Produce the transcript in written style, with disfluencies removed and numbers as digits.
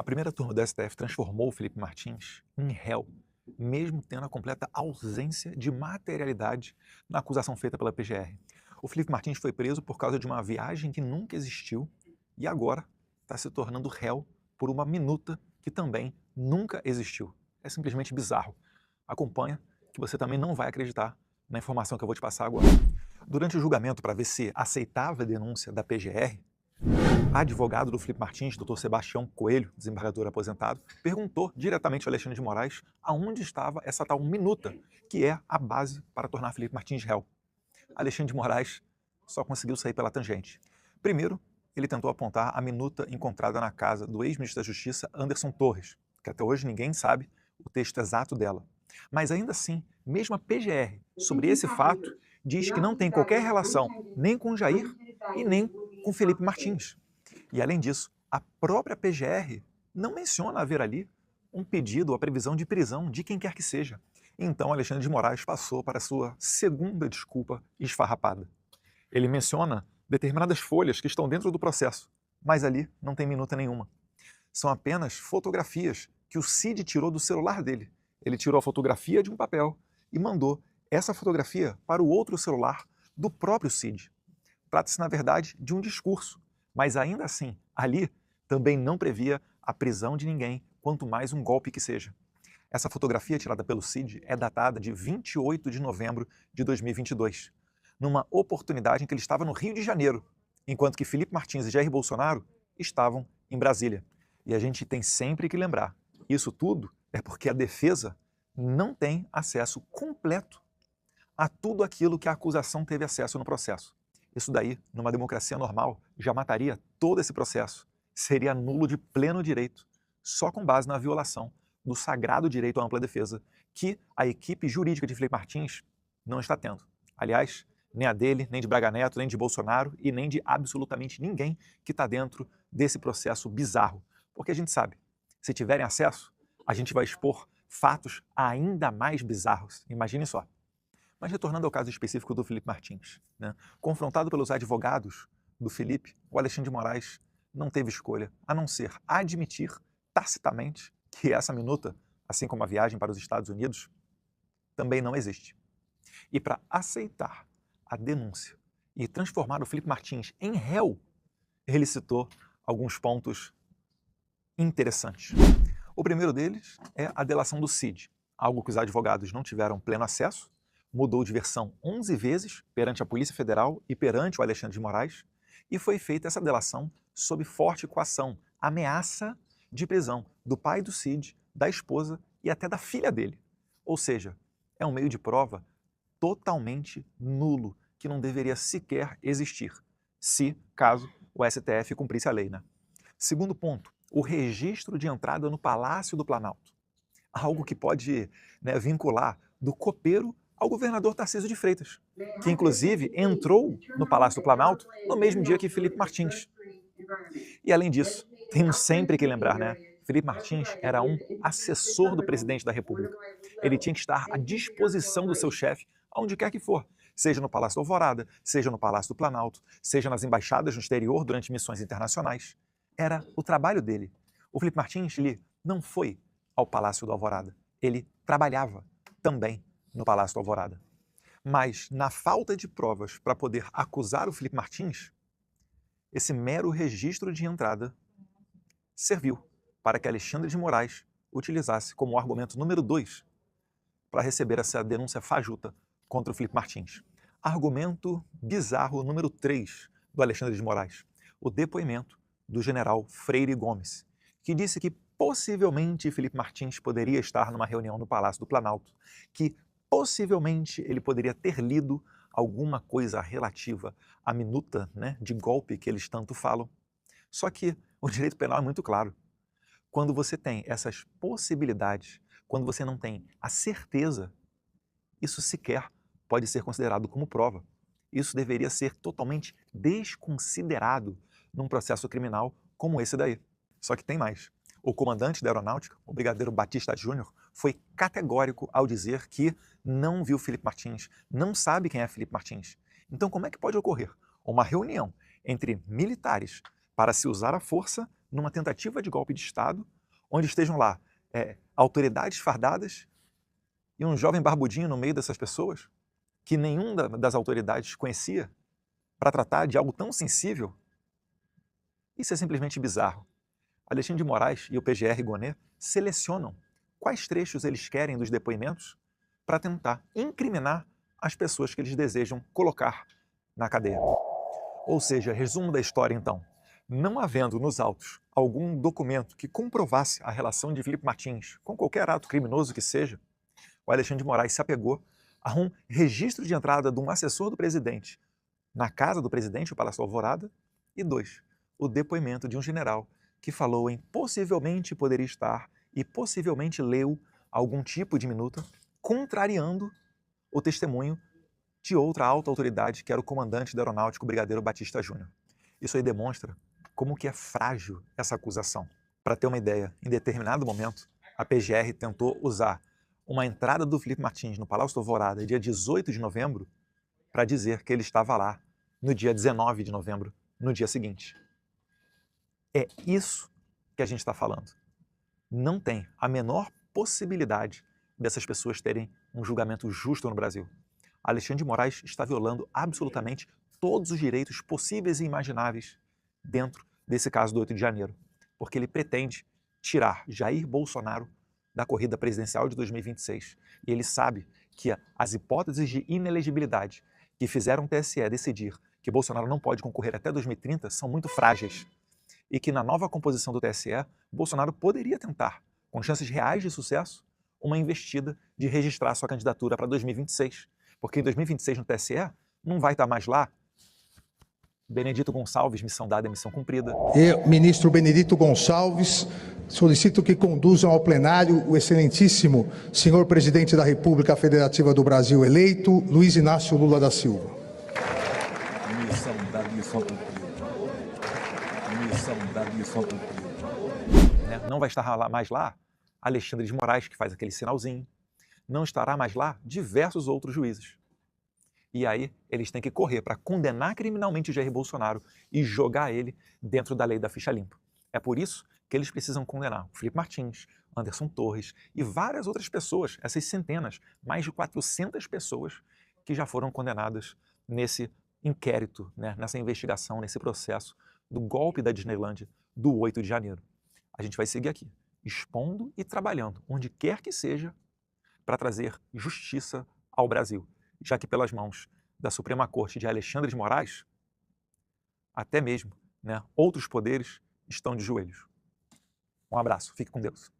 A primeira turma do STF transformou o Felipe Martins em réu, mesmo tendo a completa ausência de materialidade na acusação feita pela PGR. O Felipe Martins foi preso por causa de uma viagem que nunca existiu e agora está se tornando réu por uma minuta que também nunca existiu. É simplesmente bizarro. Acompanha que você também não vai acreditar na informação que eu vou te passar agora. Durante o julgamento para ver se aceitava a denúncia da PGR, o advogado do Felipe Martins, doutor Sebastião Coelho, desembargador aposentado, perguntou diretamente ao Alexandre de Moraes aonde estava essa tal minuta, que é a base para tornar Felipe Martins réu. Alexandre de Moraes só conseguiu sair pela tangente. Primeiro, ele tentou apontar a minuta encontrada na casa do ex-ministro da Justiça, Anderson Torres, que até hoje ninguém sabe o texto exato dela. Mas ainda assim, mesmo a PGR, sobre esse fato, diz que não tem qualquer relação nem com Jair e nem com Felipe Martins. E além disso, a própria PGR não menciona haver ali um pedido ou a previsão de prisão de quem quer que seja. Então Alexandre de Moraes passou para a sua segunda desculpa esfarrapada. Ele menciona determinadas folhas que estão dentro do processo, mas ali não tem minuta nenhuma. São apenas fotografias que o Cid tirou do celular dele. Ele tirou a fotografia de um papel e mandou essa fotografia para o outro celular do próprio Cid. Trata-se, na verdade, de um discurso, mas ainda assim, ali também não previa a prisão de ninguém, quanto mais um golpe que seja. Essa fotografia tirada pelo Cid é datada de 28 de novembro de 2022, numa oportunidade em que ele estava no Rio de Janeiro, enquanto que Felipe Martins e Jair Bolsonaro estavam em Brasília. E a gente tem sempre que lembrar, isso tudo é porque a defesa não tem acesso completo a tudo aquilo que a acusação teve acesso no processo. Isso daí, numa democracia normal, já mataria todo esse processo. Seria nulo de pleno direito, só com base na violação do sagrado direito à ampla defesa, que a equipe jurídica de Felipe Martins não está tendo. Aliás, nem a dele, nem de Braga Neto, nem de Bolsonaro e nem de absolutamente ninguém que está dentro desse processo bizarro. Porque a gente sabe, se tiverem acesso, a gente vai expor fatos ainda mais bizarros. Imagine só. Mas retornando ao caso específico do Felipe Martins, né? Confrontado pelos advogados do Felipe, o Alexandre de Moraes não teve escolha a não ser admitir tacitamente que essa minuta, assim como a viagem para os Estados Unidos, também não existe. E para aceitar a denúncia e transformar o Felipe Martins em réu, ele citou alguns pontos interessantes. O primeiro deles é a delação do Cid, algo que os advogados não tiveram pleno acesso, mudou de versão 11 vezes perante a Polícia Federal e perante o Alexandre de Moraes, e foi feita essa delação sob forte coação, ameaça de prisão do pai do Cid, da esposa e até da filha dele. Ou seja, é um meio de prova totalmente nulo, que não deveria sequer existir, se, caso, o STF cumprisse a lei, né? Segundo ponto, o registro de entrada no Palácio do Planalto. Algo que pode, né, vincular do copeiro ao governador Tarcísio de Freitas, que inclusive entrou no Palácio do Planalto no mesmo dia que Felipe Martins. E além disso, temos sempre que lembrar, né? Felipe Martins era um assessor do presidente da República. Ele tinha que estar à disposição do seu chefe, aonde quer que for, seja no Palácio do Alvorada, seja no Palácio do Planalto, seja nas embaixadas no exterior durante missões internacionais. Era o trabalho dele. O Felipe Martins, ele não foi ao Palácio do Alvorada. Ele trabalhava também no Palácio do Alvorada. Mas, na falta de provas para poder acusar o Felipe Martins, esse mero registro de entrada serviu para que Alexandre de Moraes utilizasse como argumento número 2 para receber essa denúncia fajuta contra o Felipe Martins. Argumento bizarro número 3 do Alexandre de Moraes, o depoimento do general Freire Gomes, que disse que possivelmente Felipe Martins poderia estar numa reunião no Palácio do Planalto, que possivelmente ele poderia ter lido alguma coisa relativa à minuta, né, de golpe que eles tanto falam. Só que o direito penal é muito claro. Quando você tem essas possibilidades, quando você não tem a certeza, isso sequer pode ser considerado como prova. Isso deveria ser totalmente desconsiderado num processo criminal como esse daí. Só que tem mais. O comandante da aeronáutica, o brigadeiro Batista Júnior, foi categórico ao dizer que não viu Felipe Martins, não sabe quem é Felipe Martins. Então como é que pode ocorrer uma reunião entre militares para se usar a força numa tentativa de golpe de Estado, onde estejam lá autoridades fardadas e um jovem barbudinho no meio dessas pessoas, que nenhum das autoridades conhecia, para tratar de algo tão sensível? Isso é simplesmente bizarro. Alexandre de Moraes e o PGR Gonê selecionam quais trechos eles querem dos depoimentos para tentar incriminar as pessoas que eles desejam colocar na cadeia. Ou seja, resumo da história então, não havendo nos autos algum documento que comprovasse a relação de Felipe Martins com qualquer ato criminoso que seja, o Alexandre de Moraes se apegou a um registro de entrada de um assessor do presidente na casa do presidente, o Palácio Alvorada, e 2, o depoimento de um general que falou em possivelmente poderia estar e possivelmente leu algum tipo de minuta contrariando o testemunho de outra alta autoridade, que era o comandante da Aeronáutica, o Brigadeiro Batista Júnior. Isso aí demonstra como que é frágil essa acusação. Para ter uma ideia, em determinado momento, a PGR tentou usar uma entrada do Felipe Martins no Palácio Alvorada, dia 18 de novembro, para dizer que ele estava lá no dia 19 de novembro, no dia seguinte. É isso que a gente está falando. Não tem a menor possibilidade dessas pessoas terem um julgamento justo no Brasil. Alexandre de Moraes está violando absolutamente todos os direitos possíveis e imagináveis dentro desse caso do 8 de janeiro, porque ele pretende tirar Jair Bolsonaro da corrida presidencial de 2026. E ele sabe que as hipóteses de inelegibilidade que fizeram o TSE decidir que Bolsonaro não pode concorrer até 2030 são muito frágeis. E que na nova composição do TSE, Bolsonaro poderia tentar, com chances reais de sucesso, uma investida de registrar sua candidatura para 2026. Porque em 2026 no TSE não vai estar mais lá Benedito Gonçalves, missão dada, missão cumprida. Eu, ministro Benedito Gonçalves, solicito que conduzam ao plenário o excelentíssimo senhor presidente da República Federativa do Brasil eleito, Luiz Inácio Lula da Silva. Missão dada, missão cumprida. Missão dada, missão cumprida. Não vai estar mais lá Alexandre de Moraes, que faz aquele sinalzinho. Não estará mais lá diversos outros juízes. E aí eles têm que correr para condenar criminalmente o Jair Bolsonaro e jogar ele dentro da lei da ficha limpa. É por isso que eles precisam condenar o Felipe Martins, Anderson Torres e várias outras pessoas, essas centenas, mais de 400 pessoas que já foram condenadas nesse inquérito, nessa investigação, nesse processo do golpe da Disneylândia do 8 de janeiro. A gente vai seguir aqui, expondo e trabalhando, onde quer que seja, para trazer justiça ao Brasil, já que pelas mãos da Suprema Corte de Alexandre de Moraes, até mesmo outros poderes estão de joelhos. Um abraço, fique com Deus.